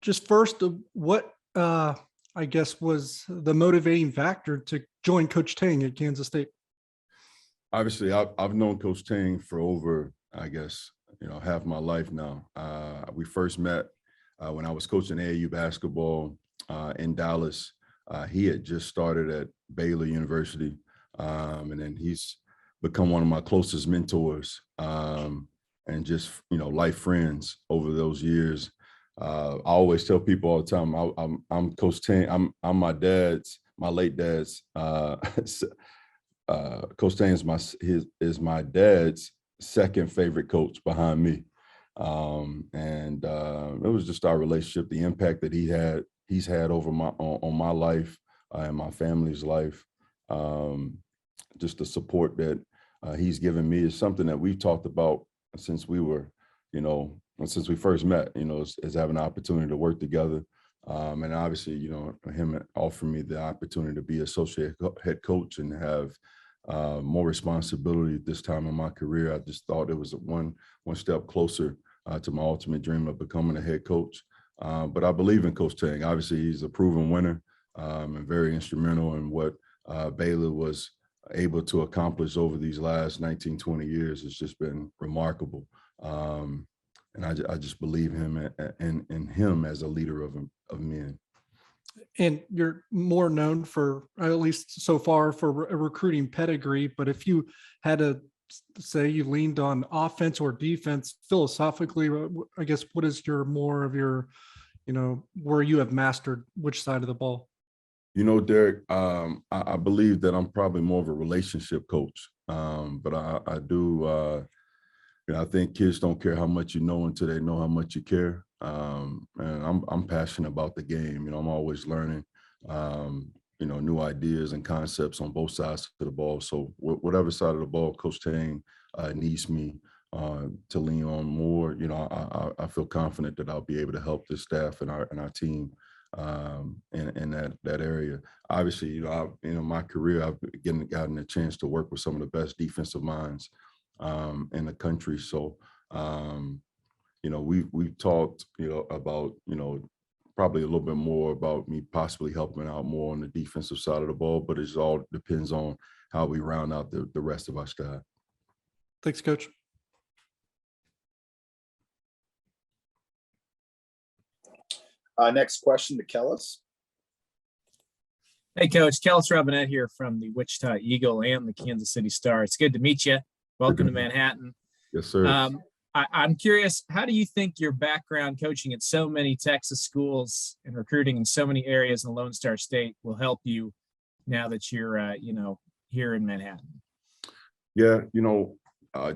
just first, what I guess was the motivating factor to join Coach Tang at Kansas State? Obviously, I've known Coach Tang for over, I guess, half my life now. We first met when I was coaching AAU basketball in Dallas. He had just started at Baylor University, and then he's become one of my closest mentors and just, life friends over those years. I always tell people all the time, I'm Coach Tang. I'm my late dad's. Coach Tang is my dad's second favorite coach behind me, and it was just our relationship, the impact that he's had over on my life and my family's life. Just the support that he's given me is something that we've talked about since we were, since we first met. Is having an opportunity to work together. And obviously, him offering me the opportunity to be associate head coach and have more responsibility at this time in my career. I just thought it was one step closer to my ultimate dream of becoming a head coach. But I believe in Coach Tang. Obviously, he's a proven winner and very instrumental in what Baylor was able to accomplish over these last 19, 20 years. It's just been remarkable. And I just believe in him as a leader of men. And you're more known for, at least so far, for a recruiting pedigree. But if you had to say you leaned on offense or defense philosophically, I guess, what is more of your, where you have mastered which side of the ball? Derek, I believe that I'm probably more of a relationship coach. But I do, I think kids don't care how much you know until they know how much you care. And I'm passionate about the game. I'm always learning, new ideas and concepts on both sides of the ball. So whatever side of the ball Coach Tang needs me to lean on more, I feel confident that I'll be able to help the staff and our team in that area. Obviously, my career, I've gotten a chance to work with some of the best defensive minds in the country. So, we've talked, about, probably a little bit more about me possibly helping out more on the defensive side of the ball, but it all depends on how we round out the rest of our staff. Thanks, Coach. Next question to Kellis. Hey, Coach. Kellis Robinette here from the Wichita Eagle and the Kansas City Star. It's good to meet you. Welcome to Manhattan. Yes, sir. I'm curious, how do you think your background coaching at so many Texas schools and recruiting in so many areas in the Lone Star State will help you now that you're, here in Manhattan? Yeah,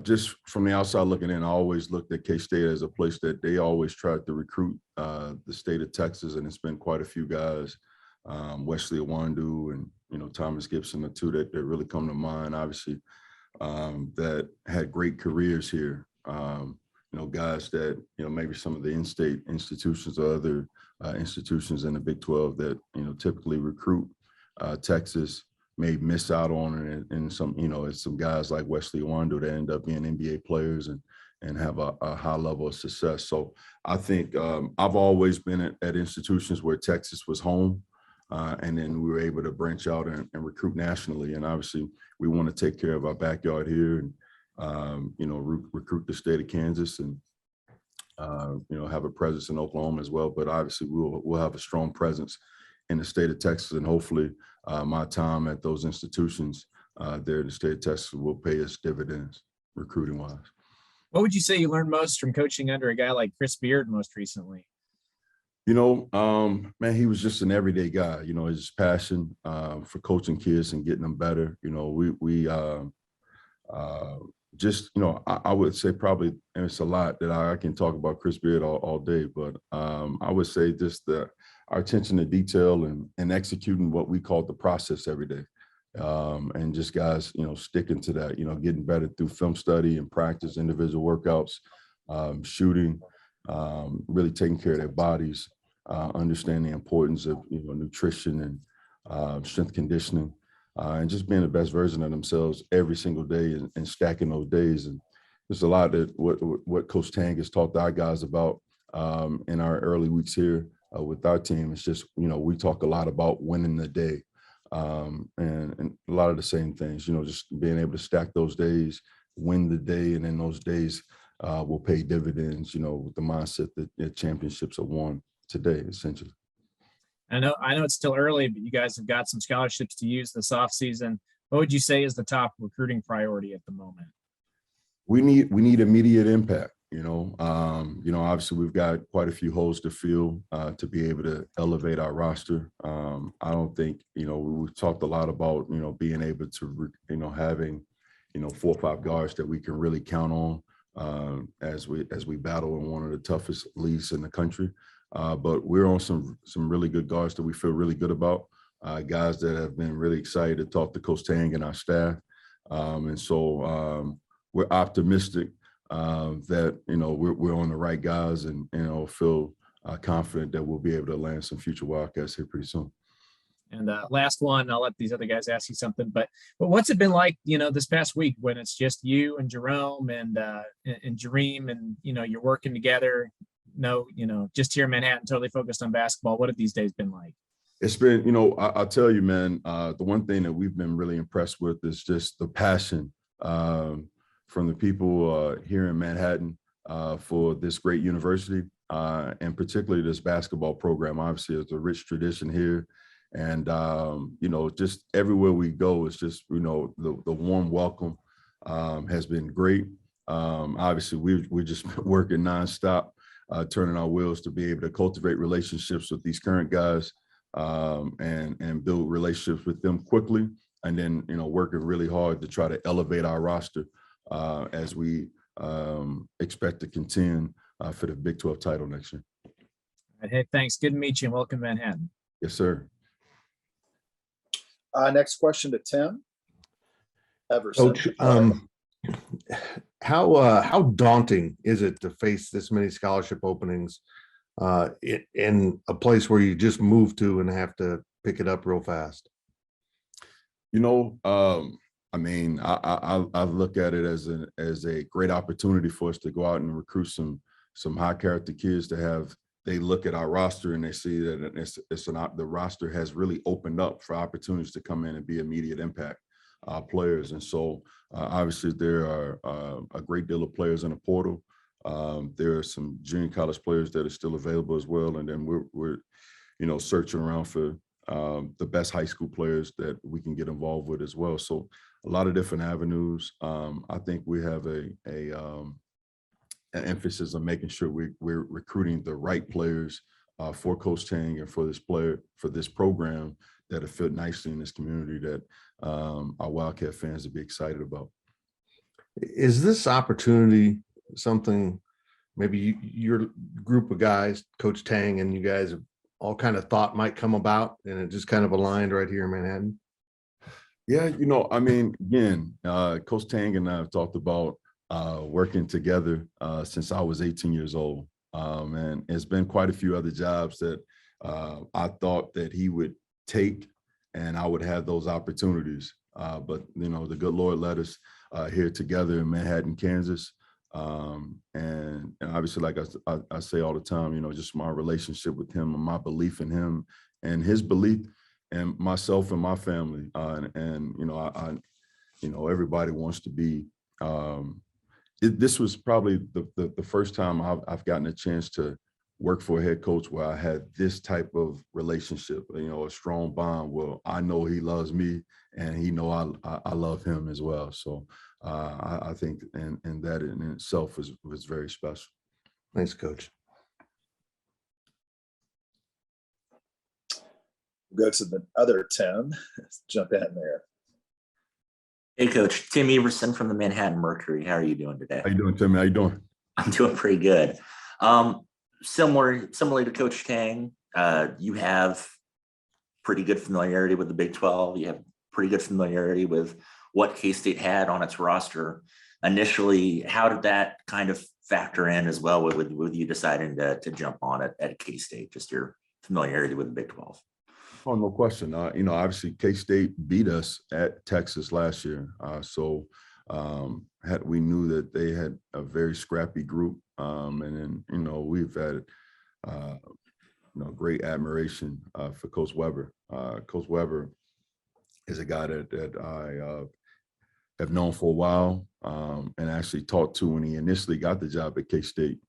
just from the outside looking in, I always looked at K-State as a place that they always tried to recruit the state of Texas, and it's been quite a few guys, Wesley Iwundu and, Thomas Gibson, the two that really come to mind, obviously, that had great careers here. Guys that, maybe some of the in-state institutions or other institutions in the Big 12 that, typically recruit Texas may miss out on it. And some, it's some guys like Wesley Iwundu that end up being NBA players and have a high level of success. So I think I've always been at institutions where Texas was home. And then we were able to branch out and recruit nationally. And obviously we want to take care of our backyard here and, recruit the state of Kansas and, have a presence in Oklahoma as well. But obviously we'll have a strong presence in the state of Texas, and hopefully my time at those institutions there in the state of Texas will pay us dividends recruiting wise. What would you say you learned most from coaching under a guy like Chris Beard most recently? Man, he was just an everyday guy. His passion for coaching kids and getting them better. I would say probably, and it's a lot that I can talk about Chris Beard all day, but I would say just our attention to detail and executing what we call the process every day. And just guys, sticking to that, getting better through film study and practice, individual workouts, shooting, really taking care of their bodies, understanding the importance of, nutrition and strength conditioning, and just being the best version of themselves every single day and stacking those days. And there's a lot that what Coach Tang has taught our guys about in our early weeks here with our team. It's just, we talk a lot about winning the day, and a lot of the same things, just being able to stack those days, win the day, and then those days will pay dividends, with the mindset that the championships are won today, essentially. I know it's still early, but you guys have got some scholarships to use this offseason. What would you say is the top recruiting priority at the moment? We need immediate impact. Obviously we've got quite a few holes to fill to be able to elevate our roster. I don't think, we've talked a lot about, being able to, having, 4 or 5 guards that we can really count on as we battle in one of the toughest leagues in the country. But we're on some really good guards that we feel really good about, guys that have been really excited to talk to Coach Tang and our staff. And so we're optimistic that, we're on the right guys, and, feel confident that we'll be able to land some future Wildcats here pretty soon. And last one, I'll let these other guys ask you something, but what's it been like, this past week when it's just you and Jerome and Jareem, and, you're working together, just here in Manhattan, totally focused on basketball. What have these days been like? It's been, I'll tell you, man, the one thing that we've been really impressed with is just the passion from the people here in Manhattan for this great university, and particularly this basketball program. Obviously, it's a rich tradition here. And, just everywhere we go, it's just, the warm welcome has been great. Obviously, we're just working nonstop, turning our wheels to be able to cultivate relationships with these current guys and build relationships with them quickly. And then, working really hard to try to elevate our roster as we expect to contend for the Big 12 title next year. All right, hey, thanks. Good to meet you, and welcome to Manhattan. Yes, sir. Next question to Tim Everson. Coach, how daunting is it to face this many scholarship openings in a place where you just moved to and have to pick it up real fast? I look at it as a great opportunity for us to go out and recruit some high character kids to have. They look at our roster and they see that the roster has really opened up for opportunities to come in and be immediate impact players. And so obviously there are a great deal of players in the portal. There are some junior college players that are still available as well. And then we're searching around for the best high school players that we can get involved with as well. So a lot of different avenues. I think we have an emphasis on making sure we're recruiting the right players for Coach Tang and for this program that have fit nicely in this community that our Wildcat fans would be excited about. Is this opportunity something maybe your group of guys, Coach Tang and you guys have all kind of thought might come about, and it just kind of aligned right here in Manhattan? Yeah, again, Coach Tang and I have talked about working together since I was 18 years old. And it's been quite a few other jobs that I thought that he would take and I would have those opportunities. But, the good Lord led us here together in Manhattan, Kansas. And obviously, like I say all the time, just my relationship with him and my belief in him and his belief in myself and my family. Everybody wants to be this was probably the first time I've gotten a chance to work for a head coach where I had this type of relationship, a strong bond. Well, I know he loves me and he know I love him as well. So I think and that in itself was very special. Thanks, Coach. We'll go to the other Tim. Let's jump in there. Hey, Coach. Tim Everson from the Manhattan Mercury. How are you doing today? How you doing, Tim? How you doing? I'm doing pretty good. Similarly to Coach Tang, you have pretty good familiarity with the Big 12. You have pretty good familiarity with what K-State had on its roster initially. How did that kind of factor in as well with you deciding to jump on it at K-State, just your familiarity with the Big 12? Oh, no question. Obviously K-State beat us at Texas last year. So we knew that they had a very scrappy group And then, we've had, great admiration for Coach Weber. Coach Weber is a guy that I have known for a while, and actually talked to when he initially got the job at K-State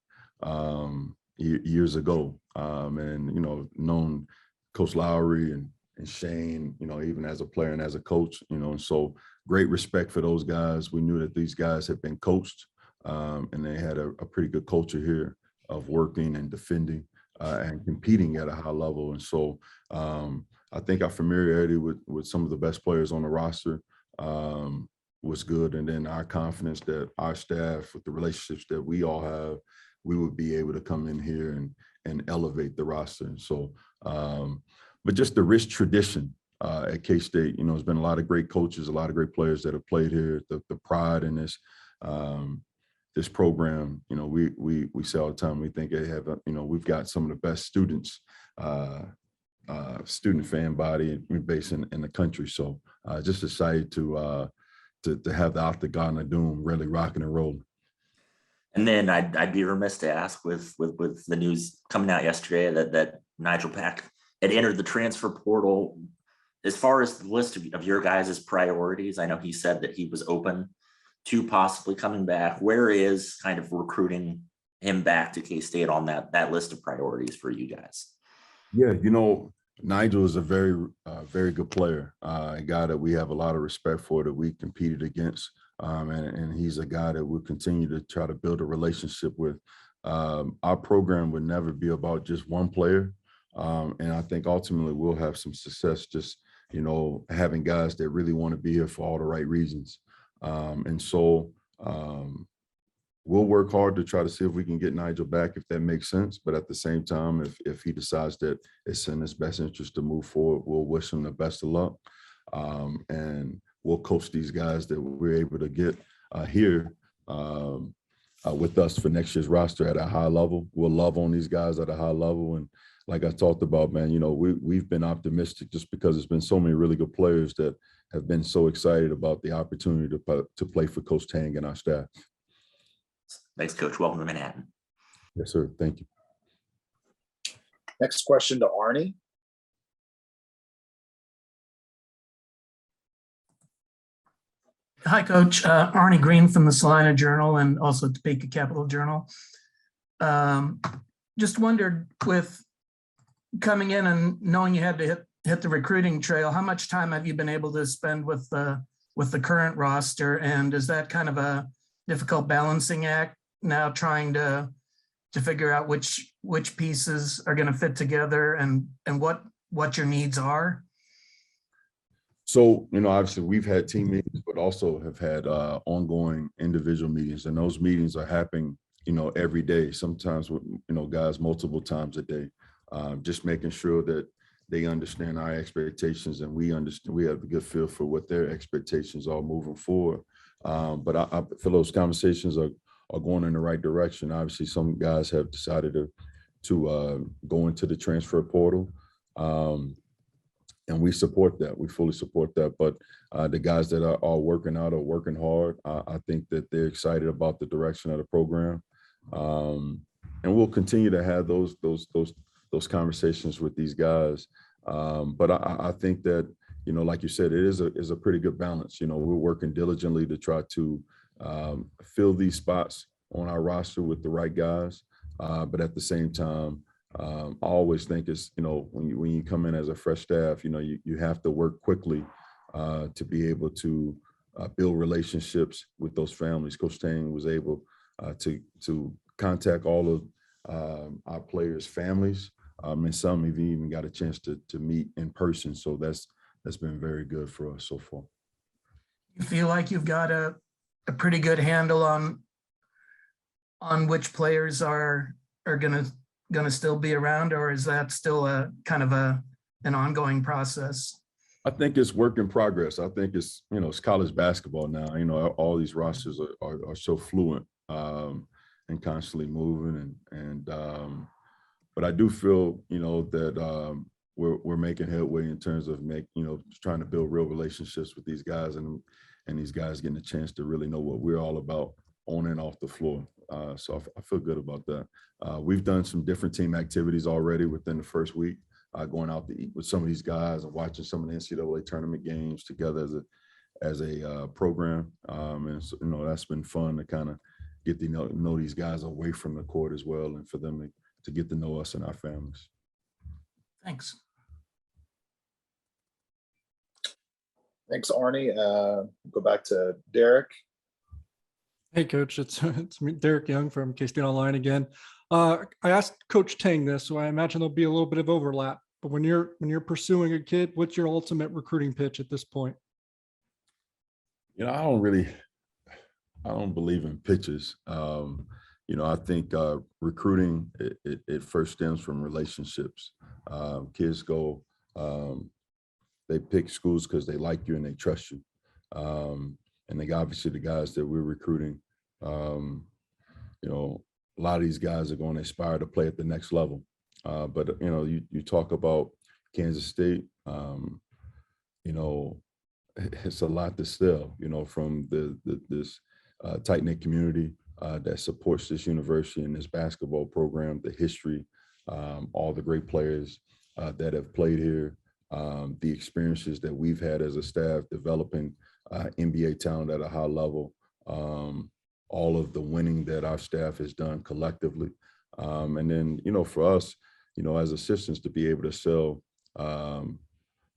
years ago. And, known Coach Lowry and Shane, even as a player and as a coach, and so great respect for those guys. We knew that these guys had been coached, and they had a pretty good culture here of working and defending and competing at a high level. And so I think our familiarity with some of the best players on the roster was good. And then our confidence that our staff, with the relationships that we all have, we would be able to come in here and elevate the roster. And so, but just the rich tradition at K-State, there's been a lot of great coaches, a lot of great players that have played here. The pride in this this program, we say all the time, we think they have, we've got some of the best students, student fan body base in the country. So just excited to have the Octagon of Doom really rocking and rolling. And then I'd be remiss to ask with the news coming out yesterday that Nigel Pack had entered the transfer portal. As far as the list of your guys' priorities, I know he said that he was open to possibly coming back. Where is kind of recruiting him back to K-State on that list of priorities for you guys? Yeah, Nigel is a very, very good player, a guy that we have a lot of respect for, that we competed against. And he's a guy that we'll continue to try to build a relationship with. Our program would never be about just one player. And I think ultimately we'll have some success just, having guys that really want to be here for all the right reasons. And so we'll work hard to try to see if we can get Nigel back, if that makes sense. But at the same time, if he decides that it's in his best interest to move forward, we'll wish him the best of luck. And we'll coach these guys that we're able to get here with us for next year's roster at a high level. We'll love on these guys at a high level. And like I talked about, man, we've been optimistic just because there's been so many really good players that have been so excited about the opportunity to play for Coach Tang and our staff. Thanks, Coach. Welcome to Manhattan. Yes, sir. Thank you. Next question to Arnie. Hi, Coach. Arnie Green from the Salina Journal and also Topeka Capital Journal. Just wondered, with coming in and knowing you had to hit the recruiting trail, how much time have you been able to spend with the current roster? And is that kind of a difficult balancing act now, trying to figure out which pieces are going to fit together and what your needs are? So, obviously we've had team meetings, but also have had ongoing individual meetings, and those meetings are happening, every day, sometimes with, guys multiple times a day, just making sure that they understand our expectations and we understand, we have a good feel for what their expectations are moving forward. But I feel those conversations are going in the right direction. Obviously, some guys have decided to go into the transfer portal. And we support that. We fully support that. But the guys that are working out are working hard. I think that they're excited about the direction of the program. And we'll continue to have those conversations with these guys. But I think that, like you said, it is a pretty good balance. We're working diligently to try to fill these spots on our roster with the right guys. But at the same time, I always think it's, when you come in as a fresh staff, you have to work quickly to be able to build relationships with those families. Coach Tang was able to contact all of our players' families, and some have even got a chance to meet in person. So that's been very good for us so far. You feel like you've got a pretty good handle on which players are going to still be around, or is that still a kind of an ongoing process? I think it's work in progress. I think it's, it's college basketball now. All these rosters are so fluent and constantly moving. But I do feel, that we're making headway in terms of trying to build real relationships with these guys and these guys getting a chance to really know what we're all about. on and off the floor. So I feel good about that. We've done some different team activities already within the first week, going out to eat with some of these guys and watching some of the NCAA tournament games together as a program. And so, that's been fun to kind of get to know these guys away from the court as well, and for them to get to know us and our families. Thanks. Thanks, Arnie. Go back to Derek. Hey, Coach, it's me, Derek Young from K-State Online again. I asked Coach Tang this, so I imagine there'll be a little bit of overlap. But when you're pursuing a kid, what's your ultimate recruiting pitch at this point? I don't believe in pitches. I think recruiting, it first stems from relationships. Kids go, they pick schools because they like you and they trust you. And obviously the guys that we're recruiting, a lot of these guys are going to aspire to play at the next level. But you talk about Kansas State, it's a lot to still, from this tight-knit community that supports this university and this basketball program, the history, all the great players that have played here, the experiences that we've had as a staff developing NBA talent at a high level, all of the winning that our staff has done collectively. And then, for us, as assistants, to be able to sell, a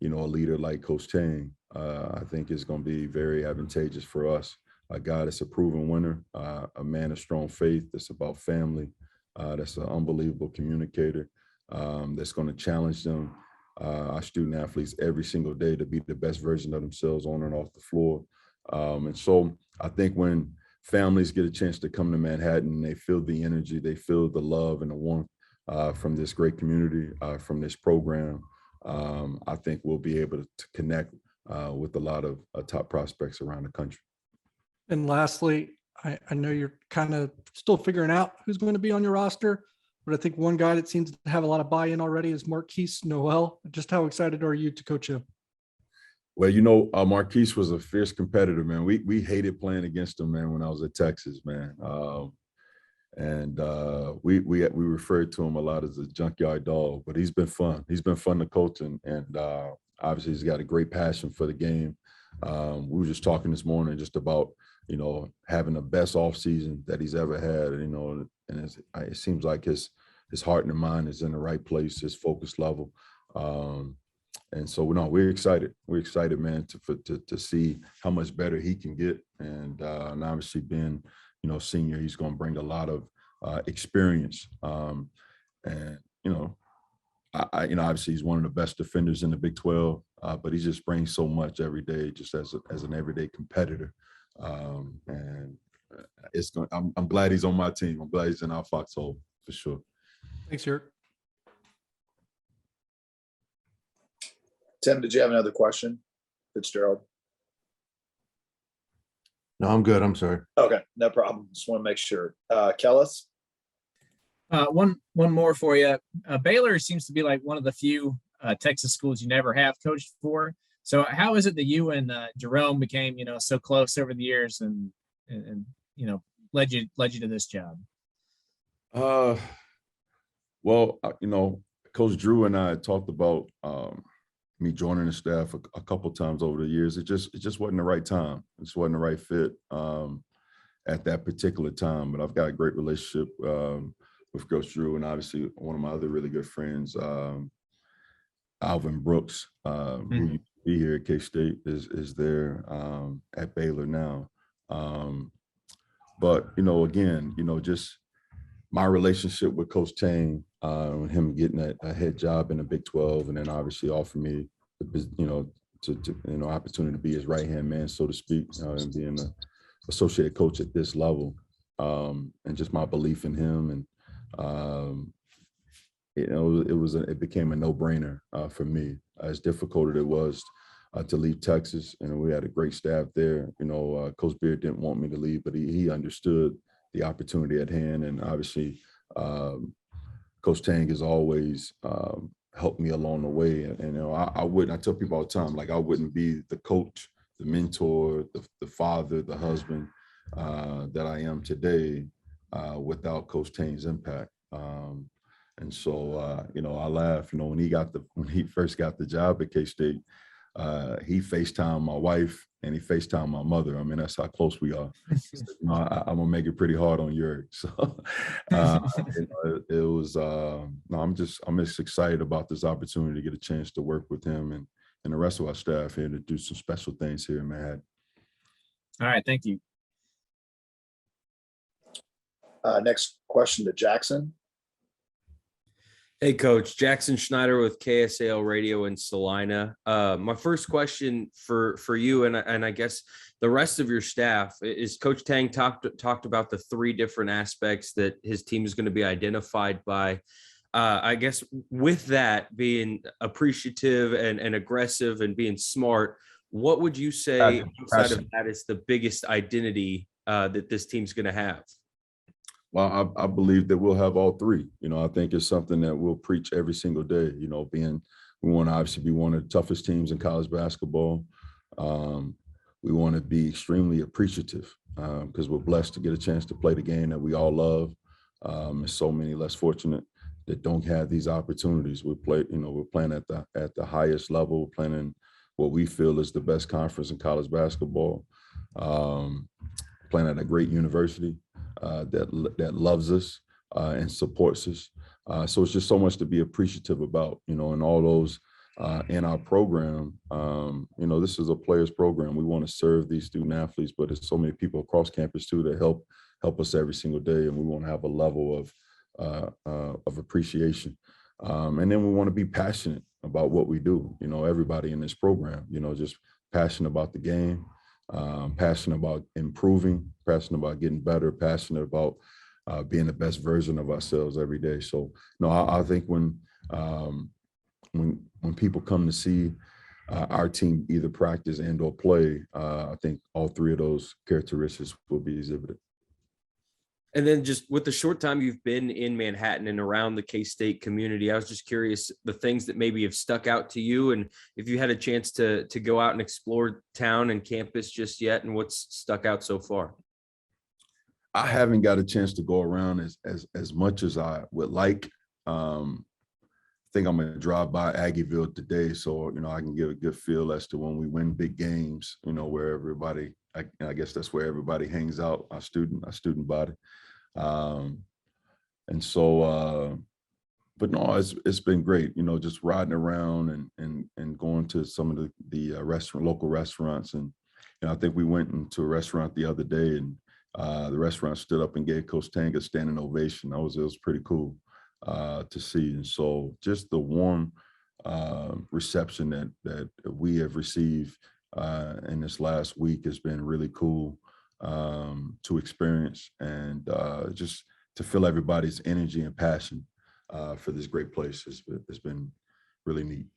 leader like Coach Tang, I think is going to be very advantageous for us. A guy that's a proven winner, a man of strong faith, that's about family, that's an unbelievable communicator, that's going to challenge them, our student athletes, every single day to be the best version of themselves on and off the floor. And so I think when families get a chance to come to Manhattan, they feel the energy, they feel the love and the warmth from this great community, from this program, I think we'll be able to connect with a lot of top prospects around the country. And lastly, I know you're kind of still figuring out who's going to be on your roster, but I think one guy that seems to have a lot of buy-in already is Marquis Nowell. Just how excited are you to coach him? Well, Marquis was a fierce competitor, man. We hated playing against him, man, when I was at Texas, man. We referred to him a lot as a junkyard dog, but he's been fun. He's been fun to coach, and obviously he's got a great passion for the game. We were just talking this morning just about, having the best off season that he's ever had, and it seems like his heart and mind is in the right place, his focus level. And so, we're excited. We're excited, man, to see how much better he can get. And obviously being, senior, he's going to bring a lot of experience. Obviously he's one of the best defenders in the Big 12, but he just brings so much every day, just as an everyday competitor. I'm glad he's on my team. I'm glad he's in our foxhole for sure. Thanks, Eric. Tim, did you have another question? Fitzgerald. No, I'm good. I'm sorry. Okay, no problem. Just want to make sure. Kellis? One more for you. Baylor seems to be like one of the few Texas schools you never have coached for. So how is it that you and Jerome became, so close over the years and led you to this job? Coach Drew and I had talked about me joining the staff a couple times over the years. It just wasn't the right time. It just wasn't the right fit at that particular time. But I've got a great relationship with Coach Drew, and obviously one of my other really good friends, Alvin Brooks, who used to be here at K-State, is there at Baylor now. But again, just my relationship with Coach Tang, him getting a head job in the Big 12, and then obviously offered me opportunity to be his right-hand man, so to speak, and being an associate coach at this level, and just my belief in him, and it became a no-brainer for me. As difficult as it was to leave Texas, and we had a great staff there. Coach Beard didn't want me to leave, but he understood the opportunity at hand, and obviously Coach Tang has always helped me along the way. And I tell people all the time, like, I wouldn't be the coach, the mentor, the father, the husband, that I am today without Coach Tain's impact. And so, you know, I laugh, you know, when he first got the job at K-State, he FaceTimed my wife and he FaceTimed my mother. I mean, that's how close we are. You know, I'm gonna make it pretty hard on Ulric. So it was no, I'm just excited about this opportunity to get a chance to work with him and the rest of our staff here to do some special things here in Manhattan. All right, thank you. Next question to Jackson. Hey, Coach. Jackson Schneider with KSAL Radio in Salina. My first question for you and I guess the rest of your staff is Coach Tang talked about the 3 different aspects that his team is going to be identified by. I guess with that being appreciative and aggressive and being smart, what would you say outside of that is the biggest identity that this team's going to have? Well, I believe that we'll have all 3. You know, I think it's something that we'll preach every single day. You know, we want to obviously be one of the toughest teams in college basketball. We want to be extremely appreciative because we're blessed to get a chance to play the game that we all love. There's so many less fortunate that don't have these opportunities. We're playing at the highest level, we're playing in what we feel is the best conference in college basketball, playing at a great university that loves us and supports us. So it's just so much to be appreciative about, you know, and all those in our program. You know, this is a players program. We want to serve these student athletes, but there's so many people across campus too that help us every single day, and we want to have a level of appreciation. And then we want to be passionate about what we do. You know, everybody in this program, you know, just passionate about the game, passionate about improving, passionate about getting better, passionate about being the best version of ourselves every day. So, no, I think when people come to see our team either practice and or play, I think all 3 of those characteristics will be exhibited. And then just with the short time you've been in Manhattan and around the K-State community, I was just curious the things that maybe have stuck out to you, and if you had a chance to go out and explore town and campus just yet, and what's stuck out so far. I haven't got a chance to go around as much as I would like. I think I'm gonna drive by Aggieville today, so you know I can get a good feel as to when we win big games. You know, where everybody, I guess that's where everybody hangs out. Our student body. And so, but no, it's been great, you know, just riding around and going to some of the local restaurants. And, you know, I think we went into a restaurant the other day and the restaurant stood up and gave Coach Tang a standing ovation. It was pretty cool to see. And so just the warm reception that we have received in this last week has been really cool to experience, and just to feel everybody's energy and passion for this great place has been really neat.